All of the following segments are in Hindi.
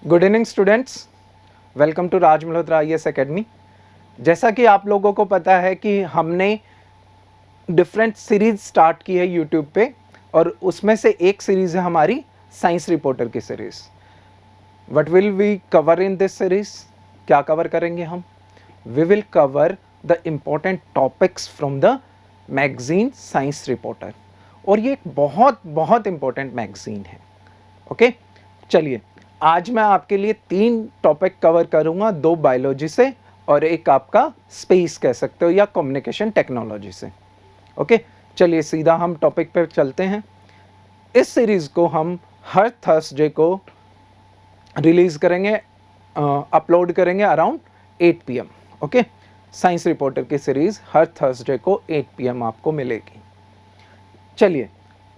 Good evening students, welcome to Raj Malhotra IAS academy. जैसा कि आप लोगों को पता है कि हमने डिफरेंट सीरीज स्टार्ट की है यूट्यूब पे, और उसमें से एक सीरीज है हमारी साइंस रिपोर्टर की series. What will we cover in this series? क्या कवर करेंगे हम? We will cover the important topics from the magazine science reporter, और ये एक बहुत बहुत इम्पोर्टेंट मैगजीन है। ओके, चलिए आज मैं आपके लिए 3 टॉपिक कवर करूंगा, 2 बायोलॉजी से और एक आपका स्पेस कह सकते हो या कम्युनिकेशन टेक्नोलॉजी से। ओके, चलिए सीधा हम टॉपिक पर चलते हैं। इस सीरीज को हम हर थर्सडे को रिलीज करेंगे, अपलोड करेंगे around 8 PM। Okay, science reporter की सीरीज हर थर्सडे को 8 PM आपको मिलेगी। चलिए,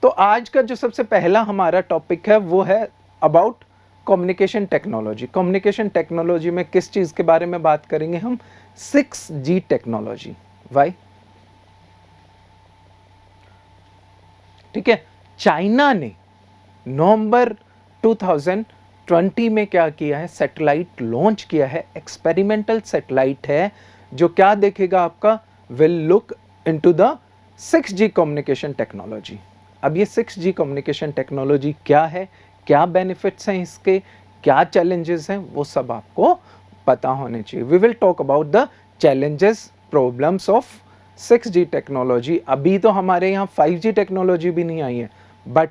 तो आज का जो सबसे पहला हमारा टॉपिक है वो है about communication technology. Communication technology में किस चीज़ के बारे में बात करेंगे हम? 6G technology. वाई? ठीक है, चाइना ने नवंबर 2020 में क्या किया है? सैटेलाइट लॉन्च किया है। एक्सपेरिमेंटल सैटेलाइट है जो क्या देखेगा आपका? Will look into the 6G communication technology. अब ये 6G कम्युनिकेशन टेक्नोलॉजी क्या है, क्या बेनिफिट्स हैं इसके, क्या चैलेंजेस हैं, वो सब आपको पता होने चाहिए। We will talk about the challenges, problems of 6G technology. अभी तो हमारे यहाँ 5G टेक्नोलॉजी भी नहीं आई है, बट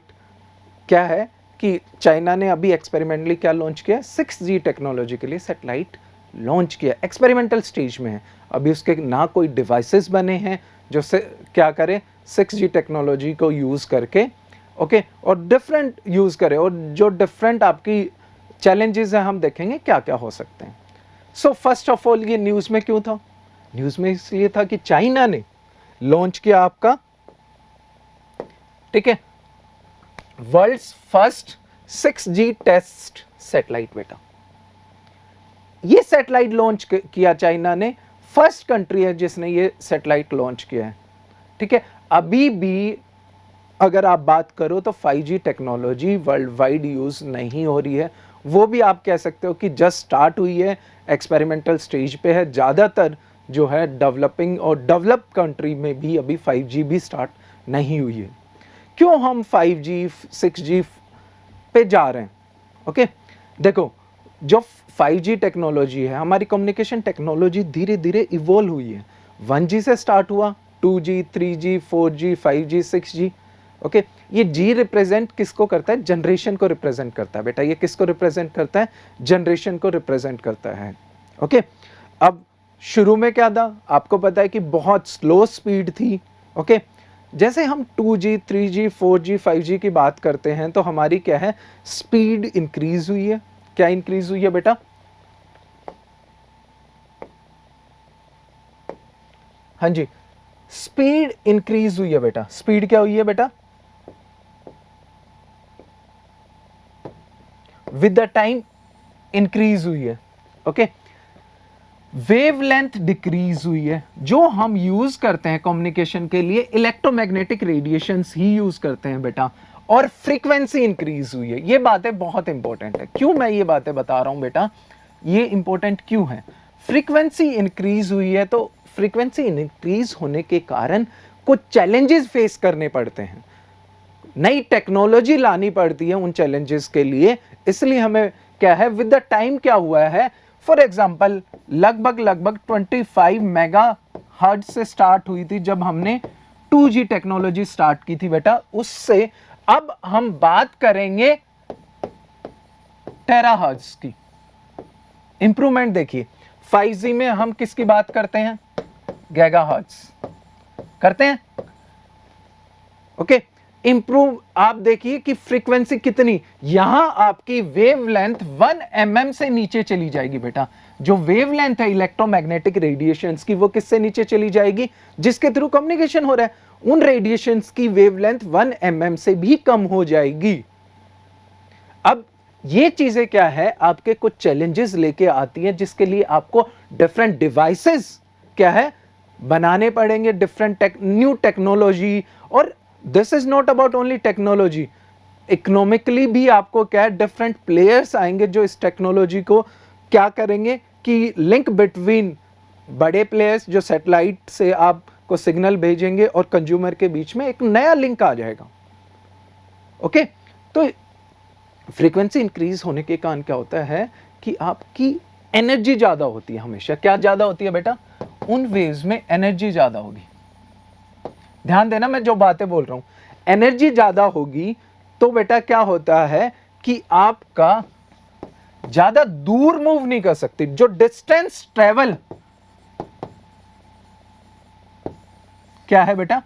क्या है कि चाइना ने अभी एक्सपेरिमेंटली क्या लॉन्च किया? 6G टेक्नोलॉजी के लिए सैटेलाइट लॉन्च किया। एक्सपेरिमेंटल स्टेज में है अभी, उसके ना कोई डिवाइसेस बने हैं जो से क्या करें 6G टेक्नोलॉजी को यूज़ करके। ओके, और डिफरेंट यूज़ करें, और जो डिफरेंट आपकी चैलेंजेस हैं हम देखेंगे क्या क्या हो सकते हैं। सो फर्स्ट ऑफ ऑल, ये न्यूज़ में क्यों था? न्यूज़ में इसलिए था कि चाइना ने लॉन्च किया आपका, ठीक है, world's first 6G test satellite. बेटा, ये सैटेलाइट लॉन्च किया चाइना ने, फर्स्ट कंट्री है जिसने ये सैटेलाइट लॉन्च किया है। ठीक है, अभी भी अगर आप बात करो तो 5G technology world wide use नहीं हो रही है, वो भी आप कह सकते हो कि जस्ट स्टार्ट हुई है, एक्सपेरिमेंटल स्टेज पे है। ज़्यादातर जो है डेवलपिंग और डेवलप कंट्री में भी अभी 5G भी स्टार्ट नहीं हुई है। क्यों हम 5G 6G पे जा रहे हैं? ओके, देखो, जो 5G टेक्नोलॉजी है, हमारी कम्युनिकेशन टेक्नोलॉजी धीरे धीरे इवॉल्व हुई है। 1G से स्टार्ट हुआ, 2G 3G 4G 5G 6G। Okay, ये G रिप्रेजेंट किसको करता है? जनरेशन को रिप्रेजेंट करता है। बेटा, ये किसको रिप्रेजेंट करता है? जनरेशन को रिप्रेजेंट करता है। ओके, अब शुरू में क्या था? आपको पता है कि बहुत स्लो स्पीड थी। ओके, जैसे हम 2G 3G 4G 5G की बात करते हैं तो हमारी क्या है? स्पीड इंक्रीज हुई है। क्या इंक्रीज हुई है बेटा? हाँ जी, स्पीड इंक्रीज हुई है बेटा। स्पीड क्या हुई है बेटा? विद द टाइम इंक्रीज हुई है। ओके, वेवलेंथ डिक्रीज हुई है। जो हम यूज करते हैं कम्युनिकेशन के लिए इलेक्ट्रोमैग्नेटिक रेडिएशंस ही यूज करते हैं बेटा, और फ्रीक्वेंसी इंक्रीज हुई है। ये बातें बहुत इंपॉर्टेंट है। क्यों मैं ये बातें बता रहा हूं बेटा? ये इंपॉर्टेंट क्यों है? फ्रीक्वेंसी इंक्रीज हुई है, तो फ्रीक्वेंसी इंक्रीज होने के कारण कुछ चैलेंजेस फेस करने पड़ते हैं, नई टेक्नोलॉजी लानी पड़ती है उन चैलेंजेस के लिए। इसलिए हमें क्या है, विद द टाइम क्या हुआ है, फॉर एग्जाम्पल लगभग 25 मेगा हर्ट्ज से स्टार्ट हुई थी जब हमने 2G टेक्नोलॉजी स्टार्ट की थी बेटा, उससे अब हम बात करेंगे टेराहर्ट्ज की। इंप्रूवमेंट देखिए, 5G में हम किसकी बात करते हैं? गीगाहर्ट्ज करते हैं। ओके, इंप्रूव आप देखिए कि फ्रीक्वेंसी कितनी, यहां आपकी वेवलेंथ 1 mm से नीचे चली जाएगी बेटा। जो वेवलेंथ है इलेक्ट्रोमैग्नेटिक रेडिएशंस की, वो किससे नीचे चली जाएगी? जिसके थ्रू कम्युनिकेशन हो रहा है, उन रेडिएशंस की वेवलेंथ 1 mm से भी कम हो जाएगी। अब ये चीजें क्या है, आपके कुछ चैलेंजेस लेके आती हैं, जिसके लिए आपको डिफरेंट डिवाइसेस क्या है बनाने पड़ेंगे, डिफरेंट न्यू टेक्नोलॉजी। और this is not about only technology, economically भी आपको क्या है, डिफरेंट प्लेयर्स आएंगे जो इस टेक्नोलॉजी को क्या करेंगे कि लिंक बिटवीन बड़े प्लेयर्स जो सैटेलाइट से आपको सिग्नल भेजेंगे और कंज्यूमर के बीच में एक नया लिंक आ जाएगा। ओके, तो फ्रीक्वेंसी इंक्रीज होने के कारण क्या होता है कि आपकी एनर्जी ज्यादा होती है। हमेशा क्या ज्यादा होती है बेटा? उन वेव्स में एनर्जी ज्यादा होगी। ध्यान देना मैं जो बातें बोल रहा हूं, एनर्जी ज्यादा होगी तो बेटा क्या होता है कि आपका ज्यादा दूर मूव नहीं कर सकती। जो डिस्टेंस ट्रेवल क्या है बेटा,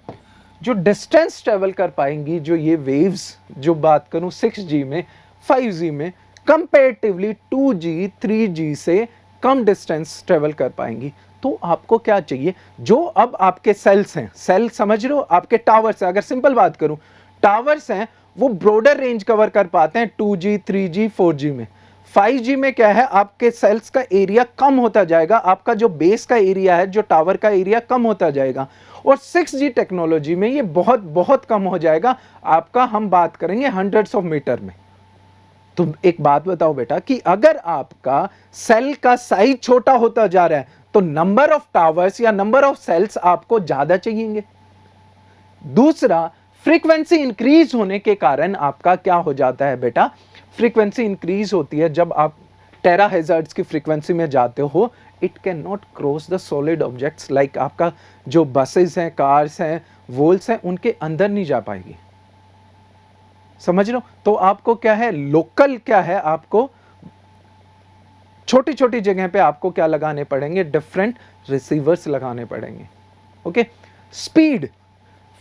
जो डिस्टेंस ट्रेवल कर पाएंगी जो ये वेव्स, जो बात करूं 6G में 5G में, कंपेरेटिवली 2G 3G से कम डिस्टेंस ट्रेवल कर पाएंगी। तो आपको क्या चाहिए, जो अब आपके सेल्स हैं, सेल समझ रहे हो, आपके टावर्स हैं, अगर सिंपल बात करूं टावर्स हैं वो ब्रॉडर रेंज कवर कर पाते हैं 2G 3G 4G में। 5G में क्या है, आपके सेल्स का एरिया कम होता जाएगा, आपका जो बेस का एरिया है, जो टावर का एरिया कम होता जाएगा। और 6G टेक्नोलॉजी में ये बहुत बहुत कम हो जाएगा आपका, हम बात करेंगे हंड्रेड्स ऑफ मीटर में। तो एक बात बताओ बेटा कि अगर आपका सेल का साइज छोटा होता जा रहा है तो नंबर ऑफ टावर्स या नंबर ऑफ सेल्स आपको ज्यादा चाहिएंगे। दूसरा, फ्रीक्वेंसी इंक्रीज होने के कारण आपका क्या हो जाता है बेटा, फ्रीक्वेंसी इंक्रीज होती है जब आप टेराहर्ट्ज की फ्रीक्वेंसी में जाते हो, it can not cross the solid objects, like आपका जो बसेस हैं, कार्स हैं, वॉल्स हैं, उनके अंदर नहीं जा पाएगी। समझ लो, तो आपको क्या है, लोकल क्या है, आपको छोटी छोटी जगह पे आपको क्या लगाने पड़ेंगे, डिफरेंट रिसीवर्स लगाने पड़ेंगे। ओके, स्पीड,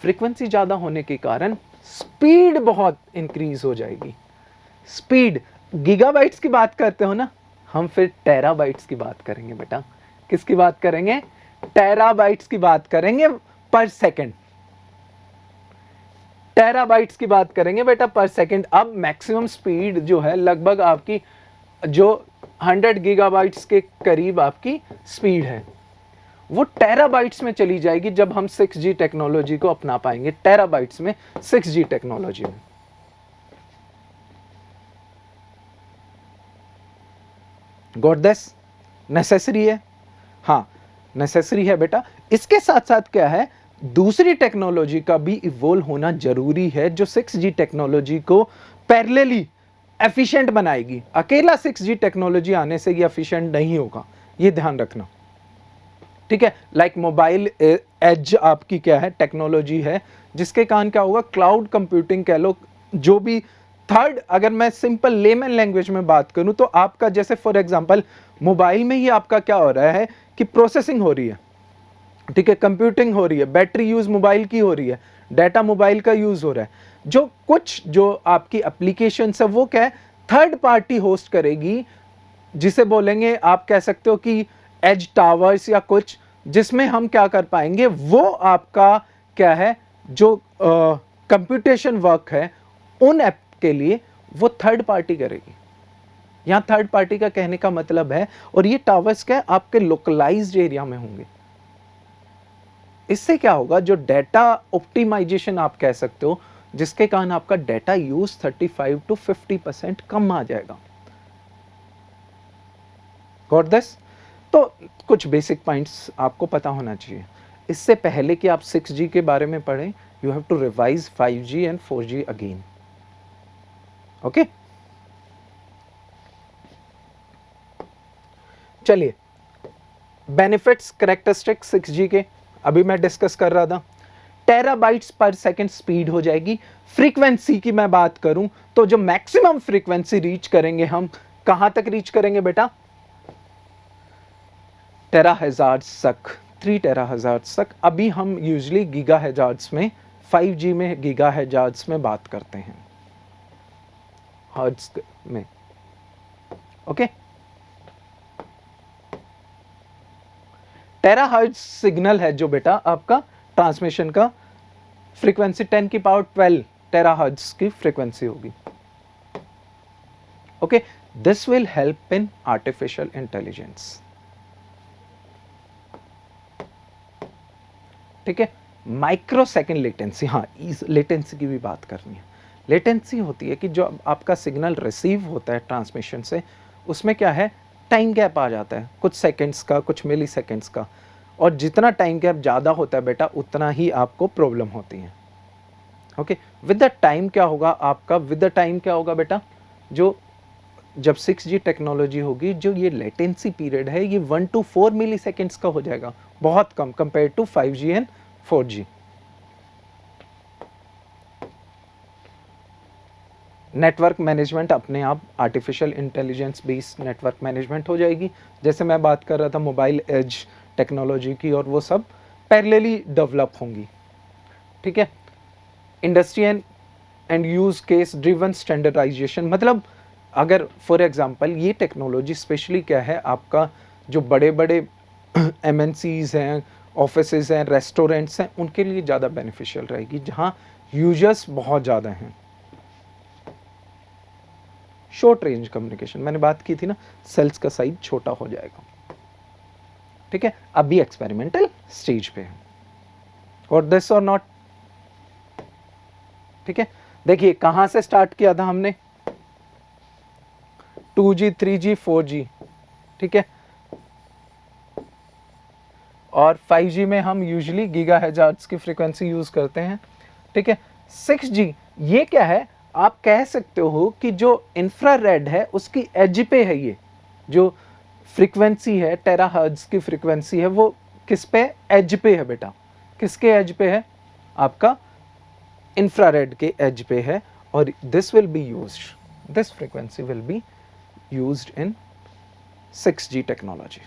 फ्रीक्वेंसी ज्यादा होने के कारण स्पीड बहुत इंक्रीज हो जाएगी। स्पीड, गीगाबाइट्स की बात करते हो ना, हम फिर टेराबाइट्स की बात करेंगे बेटा। किसकी बात करेंगे? टेराबाइट्स की बात करेंगे पर सेकंड। टेराबाइट्स की बात करेंगे बेटा पर सेकंड। अब मैक्सिमम स्पीड जो है लगभग आपकी जो 100 गीगाबाइट्स के करीब आपकी स्पीड है, वो टेराबाइट्स में चली जाएगी जब हम 6G टेक्नोलॉजी को अपना पाएंगे। टेराबाइट्स में 6G टेक्नोलॉजी में। Got this? नेसेसरी है? हाँ, नेसेसरी है बेटा। इसके साथ साथ क्या है, दूसरी टेक्नोलॉजी का भी इवॉल्व होना जरूरी है जो 6G टेक्नोलॉजी को पैरेलली एफिशिएंट बनाएगी। अकेला 6G टेक्नोलॉजी आने से ये एफिशिएंट नहीं होगा, ये ध्यान रखना, ठीक है। लाइक मोबाइल एज आपकी क्या है, टेक्नोलॉजी है, जिसके कारण क्या होगा, क्लाउड कंप्यूटिंग कह लो, जो भी थर्ड, अगर मैं सिंपल लेमन लैंग्वेज में बात करूं तो आपका जैसे फॉर एग्जांपल मोबाइल में ही आपका क्या हो रहा है कि प्रोसेसिंग हो रही है, ठीक है, कंप्यूटिंग हो रही है, बैटरी यूज मोबाइल की हो रही है, डाटा मोबाइल का यूज हो रहा है। जो कुछ जो आपकी एप्लीकेशन है वो क्या है, थर्ड पार्टी होस्ट करेगी, जिसे बोलेंगे आप कह सकते हो कि एज टावर्स या कुछ, जिसमें हम क्या कर पाएंगे, वो आपका क्या है, जो कंप्यूटेशन वर्क है उन ऐप के लिए वो थर्ड पार्टी करेगी। यहां थर्ड पार्टी का कहने का मतलब है, और ये टावर्स क्या है, आपके लोकलाइज्ड एरिया में होंगे। इससे क्या होगा, जो डेटा ऑप्टिमाइजेशन आप कह सकते हो, जिसके कारण आपका डेटा यूज 35 to 50% कम आ जाएगा। Got this? तो कुछ बेसिक पॉइंट्स आपको पता होना चाहिए। इससे पहले कि आप 6G के बारे में पढ़ें, you have to revise 5G and 4G again. Okay, चलिए, बेनिफिट्स कैरेक्टरिस्टिक्स 6G के अभी मैं डिस्कस कर रहा था। टेराबाइट्स पर सेकंड स्पीड हो जाएगी। फ्रीक्वेंसी की मैं बात करूं तो जो मैक्सिमम फ्रीक्वेंसी रीच करेंगे, हम कहां तक रीच करेंगे बेटा, टेराहर्ट्ज तक, 3 टेराहर्ट्ज तक। अभी हम यूजुअली गीगाहर्ट्ज में, 5G में गीगाहर्ट्ज में बात करते हैं, हर्ट्ज में। ओके, टेराहर्ट्ज सिग्नल है जो बेटा आपका ट्रांसमिशन का, फ्रीक्वेंसी 10 की पावर 12 टेराहर्ट्ज की फ्रीक्वेंसी होगी। Okay, this will help in artificial intelligence. ठीक है, माइक्रो सेकेंड लेटेंसी, हाँ, इस लेटेंसी की भी बात करनी है। लेटेंसी होती है कि जो आपका सिग्नल रिसीव होता है ट्रांसमिशन से, उसमें क्या है, टाइम गैप आ जाता है, कुछ सेकंड्स का, कुछ मिली सेकेंड्स का, और जितना टाइम गैप ज़्यादा होता है बेटा उतना ही आपको प्रॉब्लम होती है। ओके, विद द टाइम क्या होगा आपका, विद द टाइम क्या होगा बेटा, जो जब 6G टेक्नोलॉजी होगी, जो ये लेटेंसी पीरियड है ये 1 to 4 मिली सेकेंड्स का हो जाएगा, बहुत कम compare to 5G and 4G। Network management अपने आप artificial intelligence based network management हो जाएगी, जैसे मैं बात कर रहा था मोबाइल एज टेक्नोलॉजी की, और वो सब पैरेलली डेवलप होंगी। ठीक है, industry and use case driven standardization, मतलब अगर फॉर एग्जांपल ये टेक्नोलॉजी स्पेशली क्या है, आपका जो बड़े बड़े MNCs हैं, ऑफिसेज हैं, रेस्टोरेंट्स हैं, उनके लिए ज़्यादा बेनिफिशियल रहेगी, जहाँ यूजर्स बहुत ज़्यादा हैं। शॉर्ट रेंज कम्युनिकेशन, मैंने बात की थी ना, सेल्स का साइज छोटा हो जाएगा। ठीक है, अभी एक्सपेरिमेंटल स्टेज पे है, और दिस और नॉट। ठीक है, देखिए कहां से स्टार्ट किया था हमने, 2G 3G 4G, ठीक है, और 5G में हम यूजुअली गीगाहर्ट्ज की फ्रीक्वेंसी यूज करते हैं। ठीक है, 6G ये क्या है, आप कह सकते हो कि जो इंफ्रारेड है उसकी एज पे है, ये जो फ्रीक्वेंसी है टेराहर्ट्ज की फ्रीक्वेंसी है, वो किस पे, एज पे है बेटा, किसके एज पे है, आपका इंफ्रारेड के एज पे है, और this will be used, this frequency will be used in 6G technology.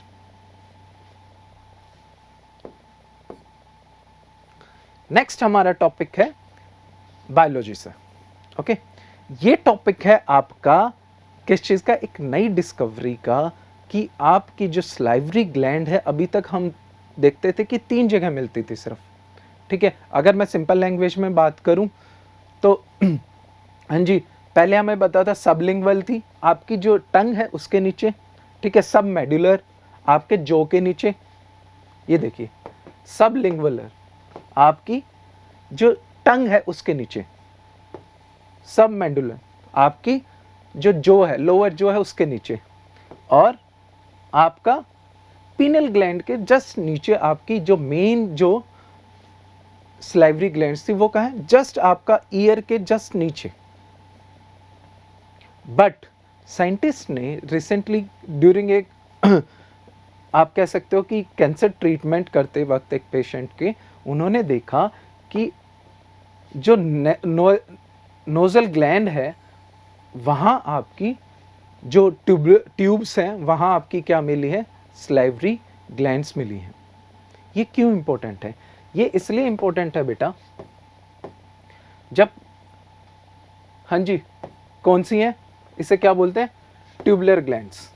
Next हमारा टॉपिक है बायोलॉजी से। ओके, ये टॉपिक है आपका किस चीज का, एक नई डिस्कवरी का, कि आपकी जो सलाइवरी ग्लैंड है, अभी तक हम देखते थे कि 3 जगह मिलती थी सिर्फ। ठीक है, अगर मैं सिंपल लैंग्वेज में बात करूं तो हाँ जी, पहले हमें बता था सबलिंगुअल थी, आपकी जो टंग है उसके नीचे। ठीक है, सब मेडुलर आपके जो के नीचे, ये देखिए सबलिंगुअल आपकी जो टंग है उसके नीचे, सब मेडुलर आपकी जो है लोअर जो है उसके नीचे, और आपका पीनल ग्लैंड के जस्ट नीचे आपकी जो मेन जो सलाइवरी ग्लैंड्स थी वो कहाँ है, जस्ट आपका ईयर के जस्ट नीचे। बट साइंटिस्ट ने रिसेंटली ड्यूरिंग एक आप कह सकते हो कि कैंसर ट्रीटमेंट करते वक्त एक पेशेंट के, उन्होंने देखा कि जो नोजल ग्लैंड है वहाँ आपकी जो ट्यूब्स हैं वहाँ आपकी क्या मिली है, सलाइवरी ग्लैंड्स मिली हैं। ये क्यों इंपॉर्टेंट है, ये इसलिए इंपॉर्टेंट है बेटा, जब हाँ जी कौन सी है, इसे क्या बोलते हैं, ट्यूबुलर ग्लैंड्स।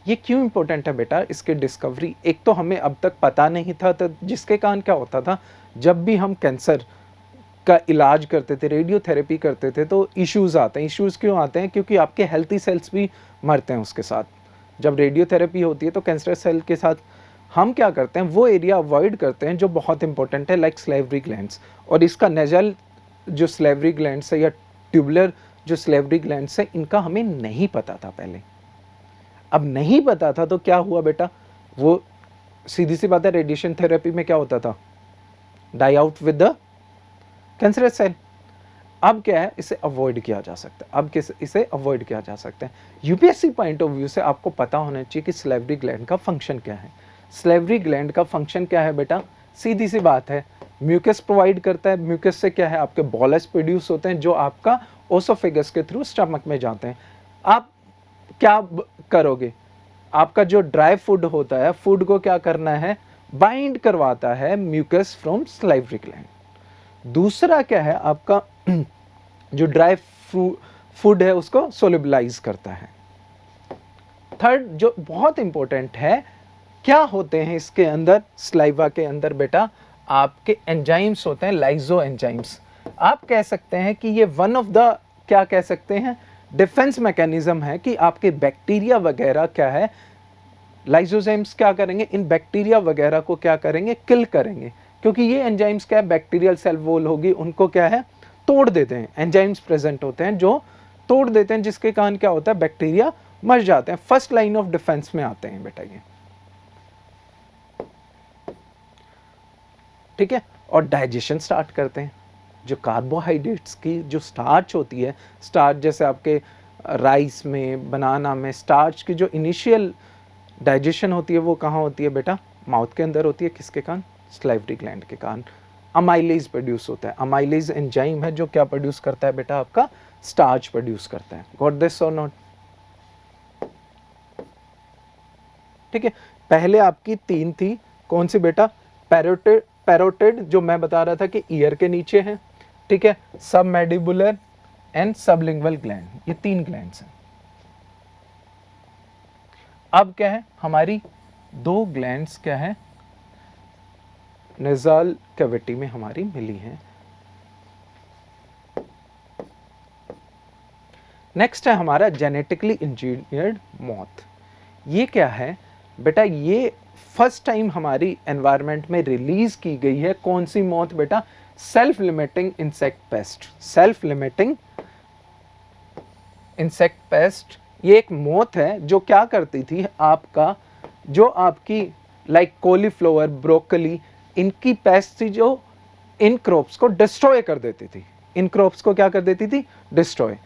ये क्यों इंपॉर्टेंट है बेटा, इसके डिस्कवरी एक तो हमें अब तक पता नहीं था, तो जिसके कारण क्या होता था, जब भी हम कैंसर का इलाज करते थे, रेडियोथेरेपी करते थे, तो इश्यूज आते हैं। इश्यूज क्यों आते हैं, क्योंकि आपके हेल्थी सेल्स भी मरते हैं उसके साथ। जब रेडियोथेरेपी होती है तो कैंसर सेल के साथ हम क्या करते हैं, वो एरिया अवॉइड करते हैं जो बहुत इंपॉर्टेंट है, लाइक सलाइवरी ग्लैंड्स। और इसका नेजल जो सलाइवरी ग्लैंड्स है या ट्यूबुलर जो सलाइवरी ग्लैंड्स है, इनका हमें नहीं पता था पहले। अब नहीं पता था तो क्या हुआ बेटा, वो सीधी सी बात है, रेडिएशन थेरेपी में क्या होता था, die out with the cancerous cell. अब क्या है, इसे अवॉइड किया जा सकता है। अब इसे अवॉइड किया जा सकता है। यूपीएससी पॉइंट ऑफ व्यू से आपको पता होना चाहिए कि सलाइवरी ग्लैंड का फंक्शन क्या है। सलाइवरी ग्लैंड का फंक्शन क्या है बेटा, सीधी सी बात है, म्यूकस प्रोवाइड करता है। म्यूकस से क्या है, आपके बॉलस प्रोड्यूस होते हैं जो आपका ओसोफेगस के थ्रू स्टमक में जाते हैं। आप क्या करोगे, आपका जो ड्राई फूड होता है, फूड को क्या करना है, बाइंड करवाता है म्यूकस फ्रॉम सलाइवरी ग्लैंड। दूसरा क्या है, आपका जो ड्राई फूड है उसको सोल्यूबलाइज करता है। थर्ड जो बहुत इंपॉर्टेंट है, क्या होते हैं इसके अंदर, सलाइवा के अंदर बेटा, आपके एंजाइम्स होते हैं, लाइजो एंजाइम्स। आप कह सकते हैं कि ये वन ऑफ द क्या कह सकते हैं, डिफेंस मैकेनिज्म है कि आपके बैक्टीरिया वगैरह क्या है, लाइजोजाइम्स क्या करेंगे, इन बैक्टीरिया वगैरह को क्या करेंगे, किल करेंगे। क्योंकि ये एंजाइम्स क्या है, बैक्टीरियल सेल वॉल होगी, उनको क्या है तोड़ देते हैं, एंजाइम्स प्रेजेंट होते हैं जो तोड़ देते हैं, जिसके कारण क्या होता है, बैक्टीरिया मर जाते हैं। फर्स्ट लाइन ऑफ डिफेंस में आते हैं बेटा ये, ठीक है। और डाइजेशन स्टार्ट करते हैं। जो कार्बोहाइड्रेट्स की जो स्टार्च होती है, स्टार्च जैसे आपके राइस में, बनाना में, स्टार्च की जो इनिशियल डाइजेशन होती है वो कहाँ होती है बेटा, माउथ के अंदर होती है। किसके कारण, सलाइवरी ग्लैंड के कारण अमाइलेज प्रोड्यूस होता है। अमाइलेज एंजाइम है जो क्या प्रोड्यूस करता है बेटा, आपका स्टार्च प्रोड्यूस करता है। गॉट दिस और नॉट, ठीक है। पहले आपकी 3 थी, कौन सी बेटा, पैरोटिड, पैरोटिड जो मैं बता रहा था कि ईयर के नीचे है, ठीक है, सब मैंडिबुलर एंड सबलिंगुअल ग्लैंड, ये 3 ग्लैंड्स हैं। अब क्या है, हमारी 2 ग्लैंड्स क्या है, नेज़ल कैविटी में हमारी मिली हैं। नेक्स्ट है हमारा जेनेटिकली इंजीनियर्ड मॉथ। ये क्या है बेटा, ये फर्स्ट टाइम हमारी एनवायरनमेंट में रिलीज की गई है। कौन सी मॉथ बेटा, self limiting insect pest. Self limiting insect pest ये एक मॉथ है जो क्या करती थी, आपका जो आपकी लाइक कॉलीफ्लावर, ब्रोकली, इनकी पेस्ट थी जो इन क्रॉप्स को डिस्ट्रॉय कर देती थी। इन क्रॉप्स को क्या कर देती थी, डिस्ट्रॉय।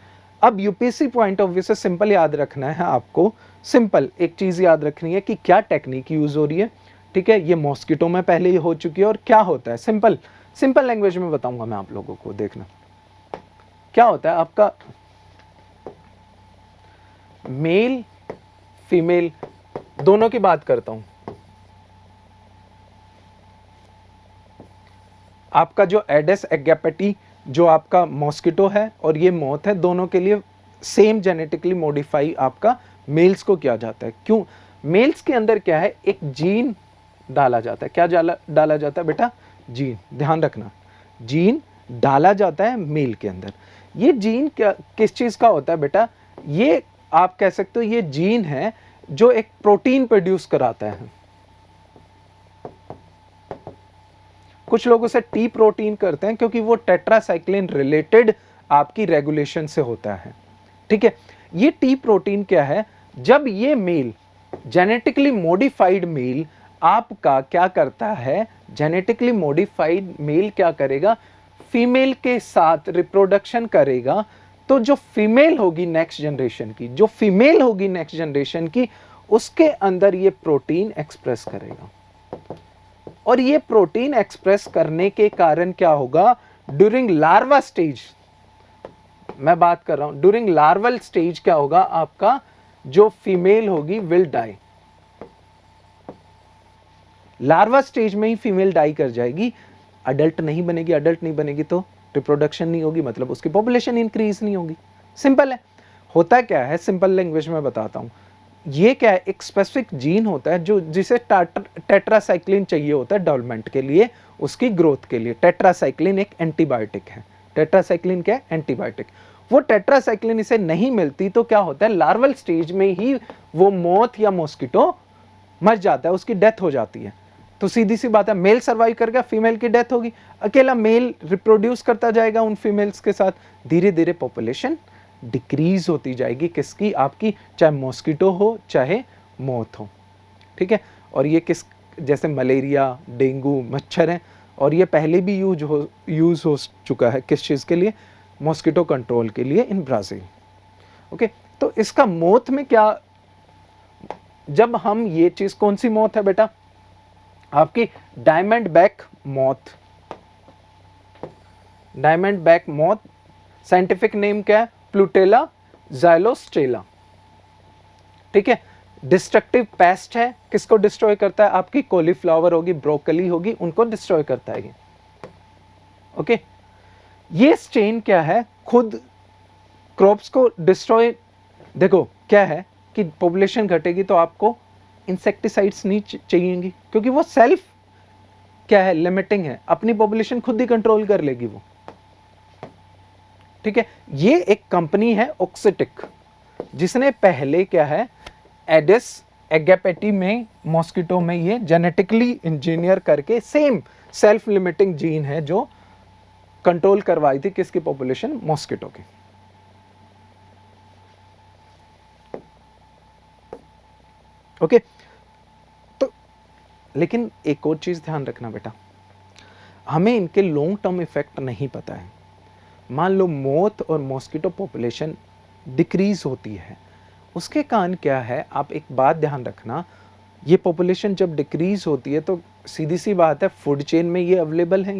अब यूपीएससी पॉइंट ऑफ व्यू से सिंपल याद रखना है आपको, सिंपल एक चीज याद रखनी है कि क्या टेक्निक यूज हो रही है, ठीक है। ये मॉस्किटो में पहले ही हो चुकी है और क्या होता है, सिंपल सिंपल लैंग्वेज में बताऊंगा मैं आप लोगों को, देखना क्या होता है। आपका मेल फीमेल दोनों की बात करता हूं। आपका जो एडेस एगैपेटी जो आपका मॉस्किटो है और ये मॉथ है, दोनों के लिए सेम जेनेटिकली मॉडिफाई आपका मेल्स को किया जाता है। क्यों, मेल्स के अंदर क्या है, एक जीन डाला जाता है। क्या डाला जाता है बेटा, जीन, ध्यान रखना, जीन डाला जाता है मेल के अंदर। ये जीन क्या, किस चीज का होता है बेटा, ये आप कह सकते हो ये जीन है जो एक प्रोटीन प्रोड्यूस कराता है। कुछ लोग उसे टी प्रोटीन करते हैं क्योंकि वो टेट्रासाइक्लिन रिलेटेड आपकी रेगुलेशन से होता है, ठीक है। ये टी प्रोटीन क्या है, जब ये मेल जेनेटिकली मॉडिफाइड मेल आपका क्या करता है, जेनेटिकली मॉडिफाइड मेल क्या करेगा, फीमेल के साथ रिप्रोडक्शन करेगा, तो जो फीमेल होगी नेक्स्ट जनरेशन की, जो फीमेल होगी नेक्स्ट जनरेशन की, उसके अंदर ये प्रोटीन एक्सप्रेस करेगा। और ये प्रोटीन एक्सप्रेस करने के कारण क्या होगा, ड्यूरिंग लार्वा स्टेज, मैं बात कर रहा हूं ड्यूरिंग लार्वल स्टेज, क्या होगा, आपका जो फीमेल होगी विल डाई। लार्वा स्टेज में ही फीमेल डाई कर जाएगी, अडल्ट नहीं बनेगी। अडल्ट नहीं बनेगी तो रिप्रोडक्शन नहीं होगी, मतलब उसकी पॉपुलेशन इंक्रीज नहीं होगी। सिंपल है। होता क्या है, सिंपल लैंग्वेज में बताता हूं, ये क्या है, एक स्पेसिफिक जीन होता है जो जिसे टेट्रासाइक्लिन चाहिए होता है डेवलपमेंट के लिए, उसकी ग्रोथ के लिए। टेट्रासाइक्लिन एक एंटीबायोटिक है। टेट्रासाइक्लिन क्या है, एंटीबायोटिक। वो टेट्रासाइक्लिन इसे नहीं मिलती तो क्या होता है, लार्वल स्टेज में ही वो मॉथ या मॉस्किटो मर जाता है, उसकी डेथ हो जाती है। तो सीधी सी बात है, मेल सर्वाइव कर गया, फीमेल की डेथ होगी। अकेला मेल रिप्रोड्यूस करता जाएगा उन फीमेल्स के साथ, धीरे धीरे पॉपुलेशन डिक्रीज होती जाएगी, किसकी, आपकी, चाहे मॉस्किटो हो चाहे मॉथ हो, ठीक है। और ये किस, जैसे मलेरिया, डेंगू, मच्छर हैं, और ये पहले भी यूज हो चुका है, किस चीज़ के लिए, मॉस्किटो कंट्रोल के लिए इन ब्राज़ील, ओके। तो इसका मॉथ में क्या, जब हम ये चीज़, कौन सी मॉथ है बेटा, आपकी diamond back moth. Diamond back moth, scientific name क्या है, प्लूटेला ज़ाइलोस्टेला, ठीक है। डिस्ट्रक्टिव पेस्ट है, किसको डिस्ट्रॉय करता है, आपकी कॉलीफ्लावर होगी, ब्रोकली होगी, उनको डिस्ट्रॉय करता है ये, ओके। ये स्ट्रेन क्या है, खुद क्रॉप्स को डिस्ट्रॉय, देखो क्या है कि पॉपुलेशन घटेगी तो आपको इंसेक्टिसाइड्स नहीं चाहिएंगी, क्योंकि वो सेल्फ क्या है, लिमिटिंग है, अपनी पॉपुलेशन खुद ही कंट्रोल कर लेगी वो, ठीक है। ये एक कंपनी है ऑक्सीटिक, जिसने पहले क्या है, एडिस एगैपेटी में, मॉस्किटो में ये जेनेटिकली इंजीनियर करके, सेम सेल्फ लिमिटिंग जीन है जो कंट्रोल करवाई थी किसकी पॉपुलेशन, मॉस्किटो की। ओके तो लेकिन एक और चीज ध्यान रखना बेटा, हमें इनके लॉन्ग टर्म इफेक्ट नहीं पता है। मान लो मोथ और मॉस्किटो पॉपुलेशन डिक्रीज होती है, उसके कारण क्या है, आप एक बात ध्यान रखना, ये पॉपुलेशन जब डिक्रीज होती है तो सीधी सी बात है फूड चेन में ये अवेलेबल हैं,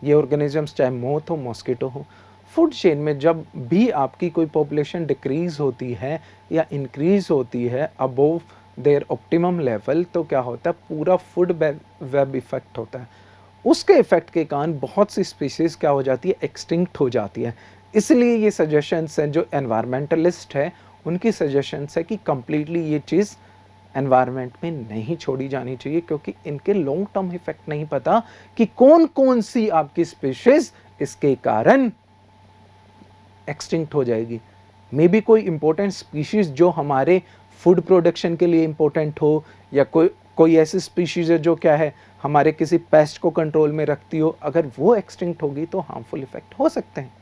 ये ऑर्गेनिजम्स, चाहे मोथ हो मॉस्किटो हो। फूड चेन में जब भी आपकी कोई पॉपुलेशन डिक्रीज होती है या इंक्रीज होती है अबोव देयर ऑप्टिमम लेवल, तो क्या होता है, पूरा फूड वेब इफेक्ट होता है। उसके इफेक्ट के कारण बहुत सी स्पीशीज क्या हो जाती है, एक्सटिंक्ट हो जाती है। इसलिए ये सजेशंस हैं जो एनवायरमेंटलिस्ट है उनकी सजेशंस है कि कंप्लीटली ये चीज़ एनवायरनमेंट में नहीं छोड़ी जानी चाहिए, क्योंकि इनके लॉन्ग टर्म इफेक्ट नहीं पता कि कौन कौन सी आपकी स्पीशीज इसके कारण एक्सटिंक्ट हो जाएगी। मे बी कोई इंपॉर्टेंट स्पीशीज जो हमारे फूड प्रोडक्शन के लिए इंपॉर्टेंट हो, या कोई ऐसी स्पीशीज है जो क्या है हमारे किसी पेस्ट को कंट्रोल में रखती हो, अगर वो एक्सटिंक्ट होगी तो हार्मफुल इफेक्ट हो सकते हैं।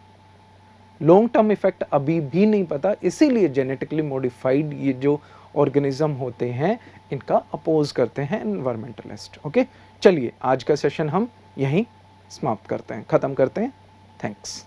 लॉन्ग टर्म इफेक्ट अभी भी नहीं पता, इसीलिए जेनेटिकली मॉडिफाइड ये जो ऑर्गेनिज्म होते हैं इनका अपोज करते हैं एनवायरमेंटलिस्ट। ओके, चलिए आज का सेशन हम यहीं समाप्त करते हैं, ख़त्म करते हैं। थैंक्स।